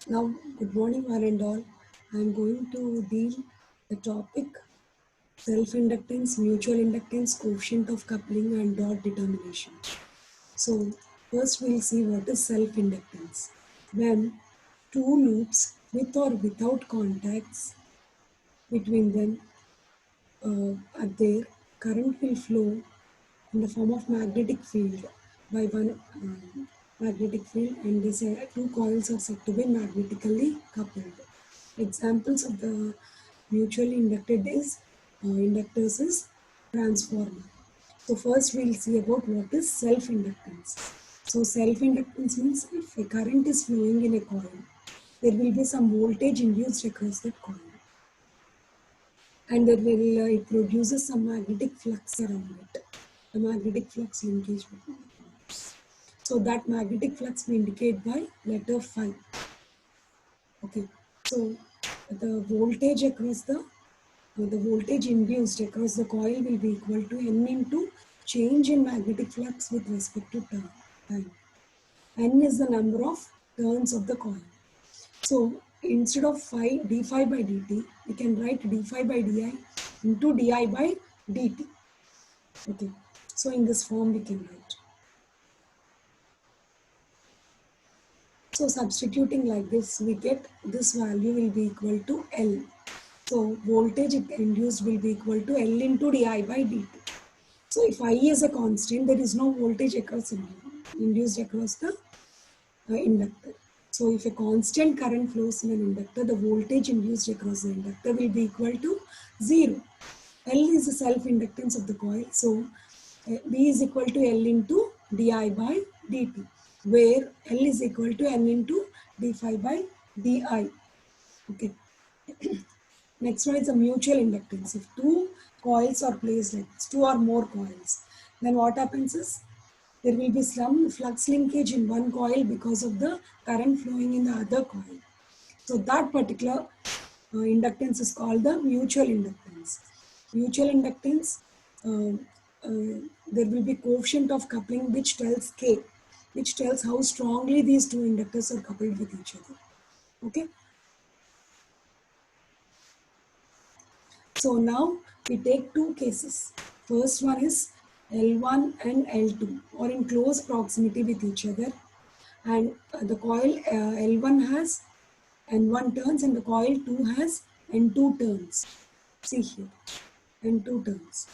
Now, good morning, one and all. I am going to deal the topic self-inductance, mutual inductance, coefficient of coupling, and dot determination. So, first we'll see what is self-inductance. When two loops with or without contacts between them are there, current will flow in the form of magnetic field by one magnetic field, and these two coils are said to be magnetically coupled. Examples of the mutually inducted is inductors is transformer. So first we'll see about what is self-inductance. So self-inductance means if a current is flowing in a coil, there will be some voltage induced across that coil, and it produces some magnetic flux around it. The magnetic flux linkage between the coils. So that magnetic flux we indicate by letter phi. Okay. So the voltage induced across the coil will be equal to N into change in magnetic flux with respect to time. N is the number of turns of the coil. So instead of d phi by dt, we can write d phi by di into di by dt. Okay. So in this form we can write. So substituting like this, we get this value will be equal to L. So voltage induced will be equal to L into di by dt. So if I is a constant, there is no voltage induced across the inductor. So if a constant current flows in an inductor, the voltage induced across the inductor will be equal to 0. L is the self-inductance of the coil. So B is equal to L into di by dt, where L is equal to N into d phi by di. Okay. Next one is a mutual inductance. If two coils are placed like this, two or more coils, then what happens is there will be some flux linkage in one coil because of the current flowing in the other coil. So that particular inductance is called the mutual inductance. Mutual inductance, there will be coefficient of coupling which tells K, which tells how strongly these two inductors are coupled with each other. Okay. So now we take two cases. First one is L1 and L2 or in close proximity with each other, and the coil L1 has N1 turns and the coil 2 has N2 turns. See here, N2 turns.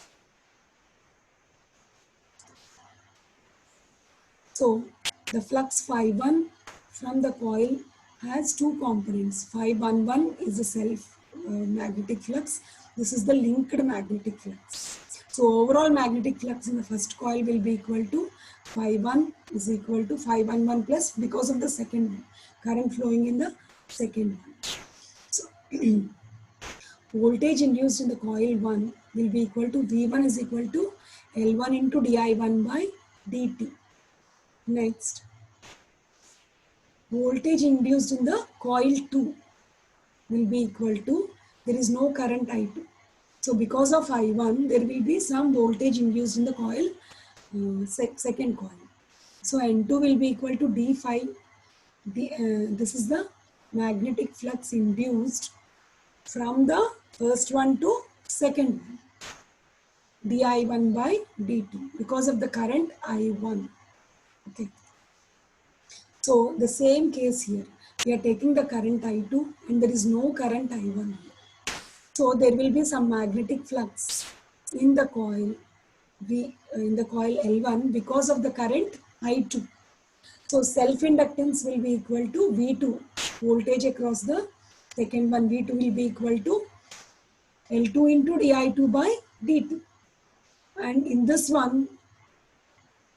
So the flux phi1 from the coil has two components. Phi11 is the self magnetic flux. This is the linked magnetic flux. So overall magnetic flux in the first coil will be equal to phi1 is equal to phi11 plus because of the second one, current flowing in the second one. So voltage induced in the coil 1 will be equal to V1 is equal to L1 into di1 by dt. Next, voltage induced in the coil 2 will be equal to, there is no current I2. So because of I1, there will be some voltage induced in the coil, second coil. So N2 will be equal to d phi. This is the magnetic flux induced from the first one to second one, di1 by dt, because of the current I1. Okay. So the same case here, we are taking the current I2 and there is no current I1 here. So there will be some magnetic flux in the coil L1 because of the current I2. So self-inductance will be equal to V2, voltage across the second one, V2 will be equal to L2 into di2 by dt. And in this one,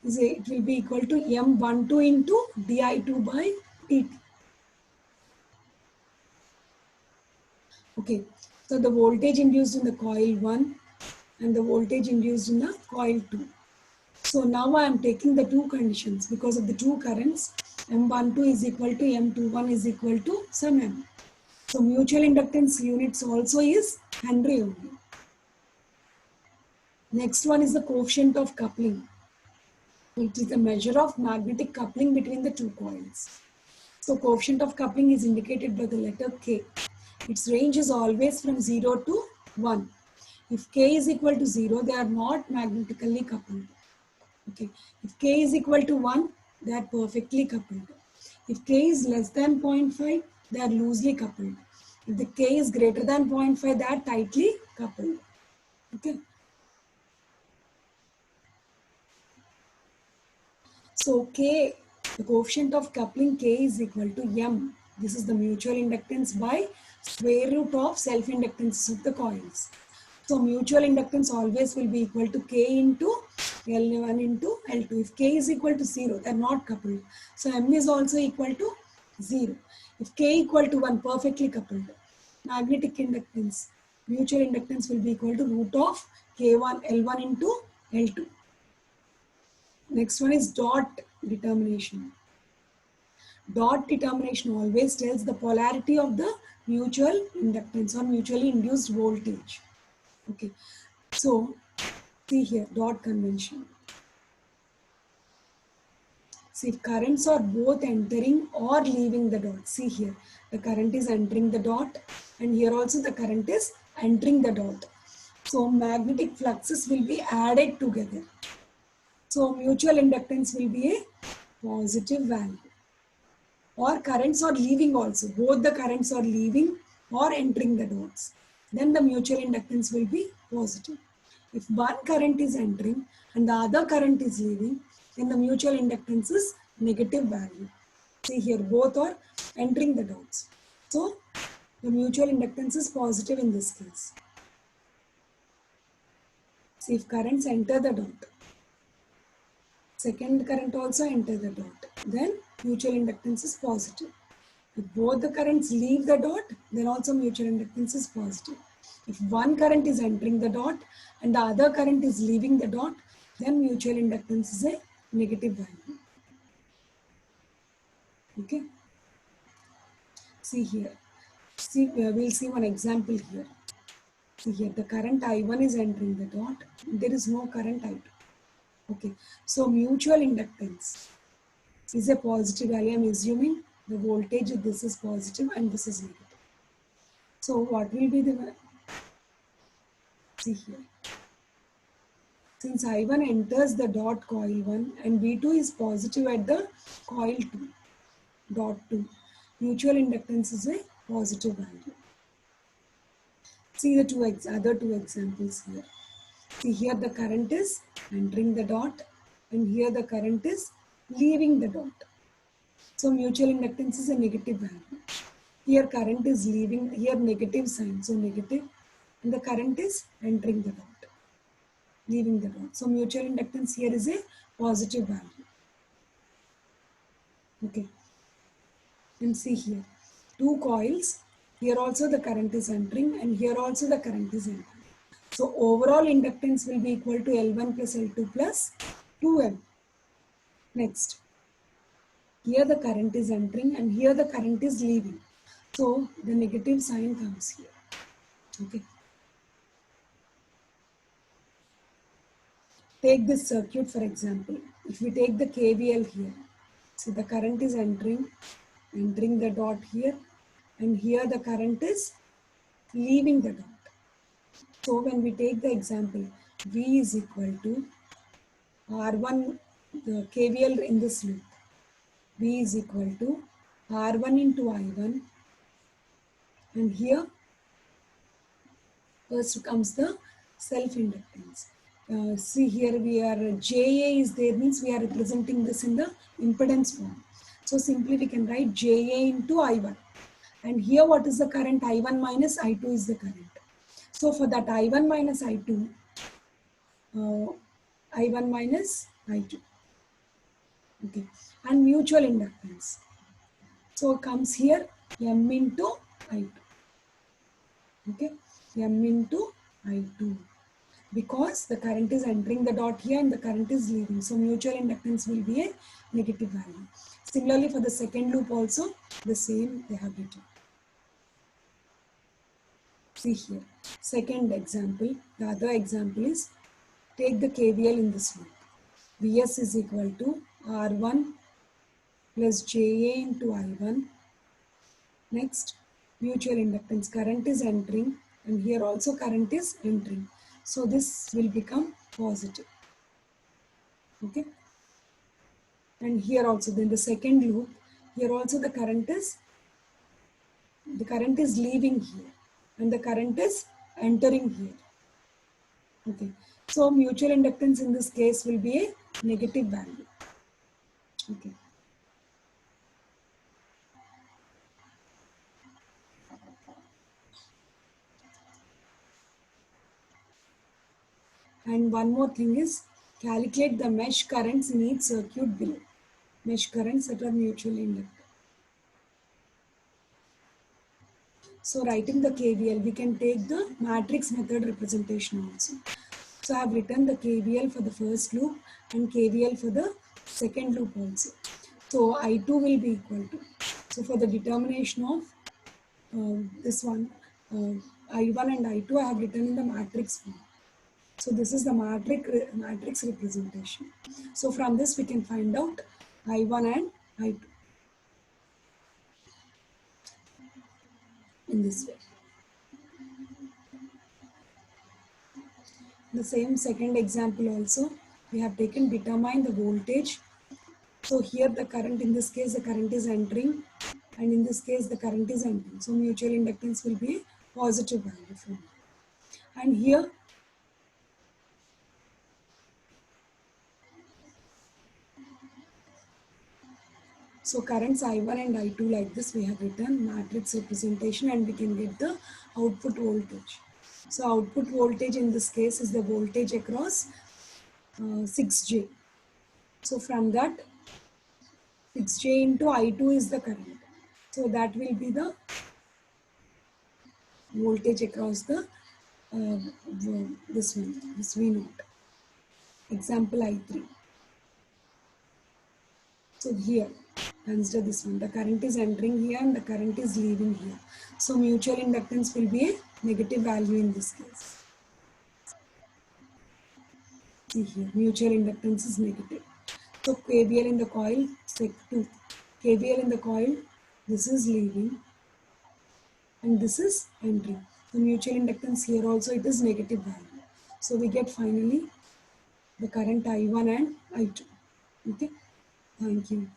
it will be equal to M12 into di2 by dt. Okay, so the voltage induced in the coil 1 and the voltage induced in the coil 2. So now I am taking the two conditions because of the two currents. M12 is equal to M21 is equal to some M. So mutual inductance units also is Henry only. Next one is the coefficient of coupling. It is a measure of magnetic coupling between the two coils. So coefficient of coupling is indicated by the letter K. Its range is always from 0 to 1. If K is equal to 0, they are not magnetically coupled. Okay. If K is equal to 1, they are perfectly coupled. If K is less than 0.5, they are loosely coupled. If the K is greater than 0.5, they are tightly coupled. Okay. So K, the coefficient of coupling K is equal to M. This is the mutual inductance by square root of self-inductances of the coils. So mutual inductance always will be equal to K into L1 into L2. If K is equal to 0, they are not coupled. So M is also equal to 0. If K equal to 1, perfectly coupled. Magnetic inductance, mutual inductance will be equal to root of K1, L1 into L2. Next one is dot determination. Dot determination always tells the polarity of the mutual inductance or mutually induced voltage. Okay, so see here, dot convention. See, if currents are both entering or leaving the dot, see here, the current is entering the dot and here also the current is entering the dot. So magnetic fluxes will be added together. So mutual inductance will be a positive value. Or currents are leaving also. Both the currents are leaving or entering the dots. Then the mutual inductance will be positive. If one current is entering and the other current is leaving, then the mutual inductance is negative value. See here, both are entering the dots. So the mutual inductance is positive in this case. See, if currents enter the dot, second current also enter the dot, then mutual inductance is positive. If both the currents leave the dot, then also mutual inductance is positive. If one current is entering the dot and the other current is leaving the dot, then mutual inductance is a negative value. Okay. See here. See, we'll see one example here. See here, the current I1 is entering the dot. There is no current I2. Okay. So mutual inductance is a positive value. I am assuming the voltage, this is positive and this is negative. So what will be the, see here. Since I1 enters the dot coil 1 and V2 is positive at the coil 2, dot 2, mutual inductance is a positive value. See the other two examples here. See here the current is entering the dot and here the current is leaving the dot. So mutual inductance is a negative value. Here current is leaving, here negative sign, so negative, and the current is entering the dot, leaving the dot. So mutual inductance here is a positive value. Okay. And see here, two coils. Here also the current is entering and here also the current is entering. So overall inductance will be equal to L1 plus L2 plus 2M. Next, here the current is entering and here the current is leaving. So the negative sign comes here. Okay. Take this circuit for example. If we take the KVL here, so the current is entering the dot here, and here the current is leaving the dot. So when we take the example, V is equal to R1, the KVL in this loop, V is equal to R1 into I1, and here first comes the self-inductance. See here we are, JA is there, means we are representing this in the impedance form. So simply we can write JA into I1. And here what is the current? I1 minus I2 is the current. So for that I1 minus I2, I1 minus I2. Okay. And mutual inductance. So it comes here M into I2. Okay. M into I2. Because the current is entering the dot here and the current is leaving. So mutual inductance will be a negative value. Similarly for the second loop also the same they have written. See here. Second example. The other example is take the KVL in this loop. Vs is equal to R1 plus JA into I1. Next, mutual inductance. Current is entering and here also current is entering. So this will become positive. Okay. And here also then the second loop, here also the current is leaving here and the current is entering here. Okay. So mutual inductance in this case will be a negative value. Okay. And one more thing is calculate the mesh currents in each circuit below. Mesh currents that are mutually inductive. So writing the KVL, we can take the matrix method representation also. So I have written the KVL for the first loop and KVL for the second loop also. So I2 will be equal to. So for the determination of this one, I1 and I2 I have written in the matrix form. So this is the matrix representation. So from this we can find out I1 and I2 in this way. The same second example also, we have taken determine the voltage. So here the current, in this case the current is entering and in this case the current is entering. So mutual inductance will be a positive value for me. And here, so currents I1 and I2 like this we have written matrix representation and we can get the output voltage. So output voltage in this case is the voltage across 6J. So from that 6J into I2 is the current. So that will be the voltage across the this one, this V0. Example I3. So here, consider this one. The current is entering here and the current is leaving here. So mutual inductance will be a negative value in this case. See here, mutual inductance is negative. So KVL in the coil, sec 2. KVL in the coil, this is leaving and this is entering. The mutual inductance here also it is negative value. So we get finally the current I1 and I2. Okay, thank you.